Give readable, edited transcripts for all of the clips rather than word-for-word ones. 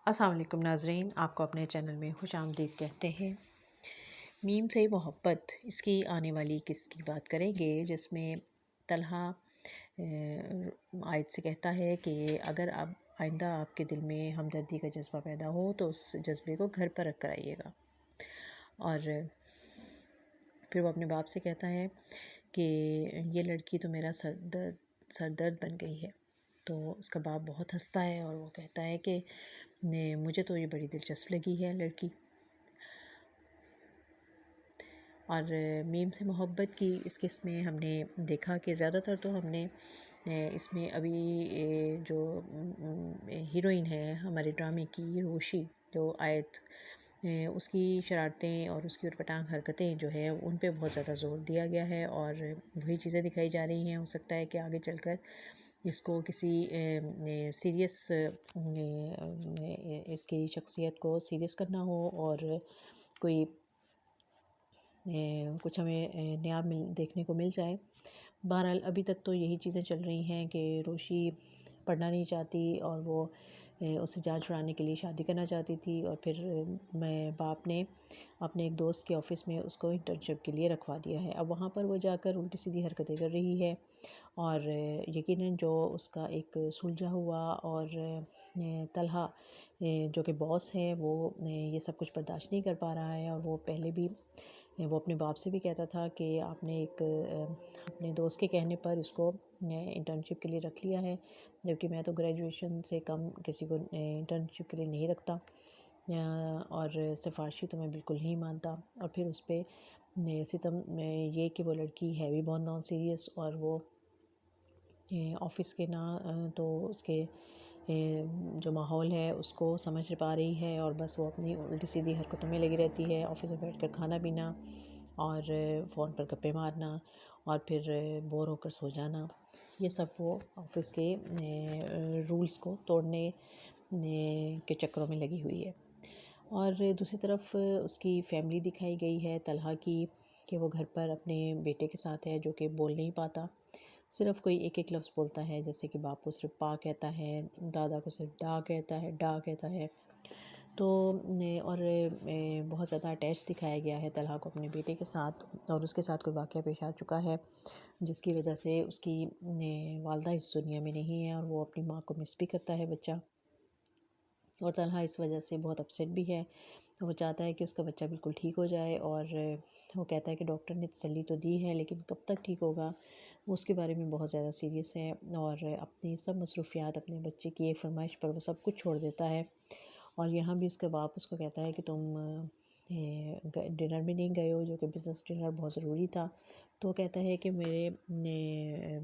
السلام علیکم ناظرین، آپ کو اپنے چینل میں خوش آمدید کہتے ہیں۔ میم سے محبت، اس کی آنے والی قسط کی بات کریں گے، جس میں طلحہ آیت سے کہتا ہے کہ اگر اب آئندہ آپ کے دل میں ہمدردی کا جذبہ پیدا ہو تو اس جذبے کو گھر پر رکھ کر آئیے گا۔ اور پھر وہ اپنے باپ سے کہتا ہے کہ یہ لڑکی تو میرا سردرد بن گئی ہے۔ تو اس کا باپ بہت ہنستا ہے اور وہ کہتا ہے کہ مجھے تو یہ بڑی دلچسپ لگی ہے لڑکی۔ اور میم سے محبت کی اس قسم میں ہم نے دیکھا کہ زیادہ تر تو ہم نے اس میں ابھی جو ہیروئن ہے ہمارے ڈرامے کی روشی، جو آیت، اس کی شرارتیں اور اس کی اٹپٹانگ حرکتیں جو ہے ان پہ بہت زیادہ زور دیا گیا ہے اور وہی چیزیں دکھائی جا رہی ہیں۔ ہو سکتا ہے کہ آگے چل کر اس کو کسی سیریس اس کی شخصیت کو سیریس کرنا ہو اور کوئی کچھ ہمیں نیا دیکھنے کو مل جائے۔ بہرحال ابھی تک تو یہی چیزیں چل رہی ہیں کہ روشی پڑھنا نہیں چاہتی اور وہ اسے جان چھڑانے کے لیے شادی کرنا چاہتی تھی، اور پھر باپ نے اپنے ایک دوست کے آفس میں اس کو انٹرنشپ کے لیے رکھوا دیا ہے۔ اب وہاں پر وہ جا کر الٹی سیدھی حرکتیں کر رہی ہے اور یقیناً جو اس کا ایک سلجھا ہوا اور طلحہ جو کہ باس ہے وہ یہ سب کچھ برداشت نہیں کر پا رہا ہے، اور وہ پہلے بھی وہ اپنے باپ سے بھی کہتا تھا کہ آپ نے ایک اپنے دوست کے کہنے پر اس کو انٹرنشپ کے لیے رکھ لیا ہے، جبکہ میں تو گریجویشن سے کم کسی کو انٹرنشپ کے لیے نہیں رکھتا، اور سفارشی تو میں بالکل نہیں مانتا۔ اور پھر اس پہ ستم یہ کہ وہ لڑکی ہے بھی بہت نان سیریس، اور وہ آفس کے نہ تو اس کے جو ماحول ہے اس کو سمجھ پا رہی ہے، اور بس وہ اپنی الٹی سیدھی حرکتوں میں لگی رہتی ہے، آفس میں بیٹھ کر کھانا پینا اور فون پر گپے مارنا اور پھر بور ہو کر سو جانا، یہ سب وہ آفس کے رولز کو توڑنے کے چکروں میں لگی ہوئی ہے۔ اور دوسری طرف اس کی فیملی دکھائی گئی ہے طلحہ کی، کہ وہ گھر پر اپنے بیٹے کے ساتھ ہے جو کہ بول نہیں پاتا، صرف کوئی ایک ایک لفظ بولتا ہے، جیسے کہ باپ کو صرف پا کہتا ہے، دادا کو صرف دا کہتا ہے، ڈا کہتا ہے۔ تو اور بہت زیادہ اٹیچ دکھایا گیا ہے طلحہ کو اپنے بیٹے کے ساتھ، اور اس کے ساتھ کوئی واقعہ پیش آ چکا ہے جس کی وجہ سے اس کی والدہ اس دنیا میں نہیں ہے، اور وہ اپنی ماں کو مس بھی کرتا ہے بچہ، اور طلحہ اس وجہ سے بہت اپسیٹ بھی ہے۔ وہ چاہتا ہے کہ اس کا بچہ بالکل ٹھیک ہو جائے، اور وہ کہتا ہے کہ ڈاکٹر نے تسلی تو دی ہے لیکن کب تک ٹھیک ہوگا، وہ اس کے بارے میں بہت زیادہ سیریس ہے، اور اپنی سب مصروفیات، اپنے بچے کی ایک فرمائش پر وہ سب کچھ چھوڑ دیتا ہے۔ اور یہاں بھی اس کا باپ اس کو کہتا ہے کہ تم ڈنر میں نہیں گئے ہو، جو کہ بزنس ڈنر بہت ضروری تھا، تو وہ کہتا ہے کہ میرے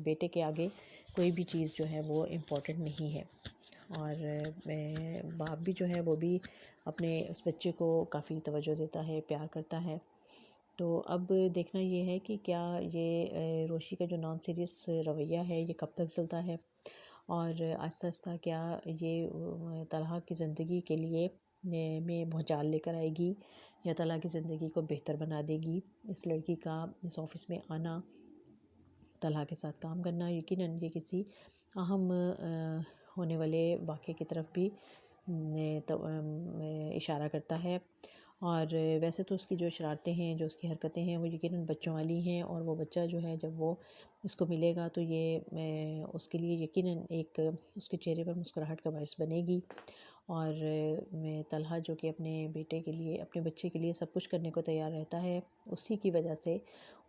بیٹے کے آگے کوئی بھی چیز جو ہے وہ امپورٹنٹ نہیں ہے۔ اور باپ بھی جو ہے وہ بھی اپنے اس بچے کو کافی توجہ دیتا ہے، پیار کرتا ہے۔ تو اب دیکھنا یہ ہے کہ کیا یہ روشی کا جو نان سیریس رویہ ہے یہ کب تک چلتا ہے، اور آہستہ آہستہ کیا یہ طلحہ کی زندگی کے لیے میں بھونچال لے کر آئے گی، یا طلحہ کی زندگی کو بہتر بنا دے گی۔ اس لڑکی کا اس آفس میں آنا، طلحہ کے ساتھ کام کرنا، یقیناً یہ کسی اہم ہونے والے واقعے کی طرف بھی اشارہ کرتا ہے۔ اور ویسے تو اس کی جو شرارتیں ہیں، جو اس کی حرکتیں ہیں، وہ یقیناً بچوں والی ہیں، اور وہ بچہ جو ہے جب وہ اس کو ملے گا تو یہ اس کے لیے یقیناً ایک اس کے چہرے پر مسکراہٹ کا باعث بنے گی۔ اور طلحہ جو کہ اپنے بیٹے کے لیے، اپنے بچے کے لیے سب کچھ کرنے کو تیار رہتا ہے، اسی کی وجہ سے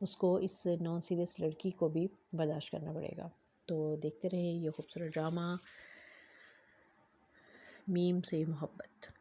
اس کو اس نان سیریس لڑکی کو بھی برداشت کرنا پڑے گا۔ تو دیکھتے رہیں یہ خوبصورت ڈرامہ میم سے محبت۔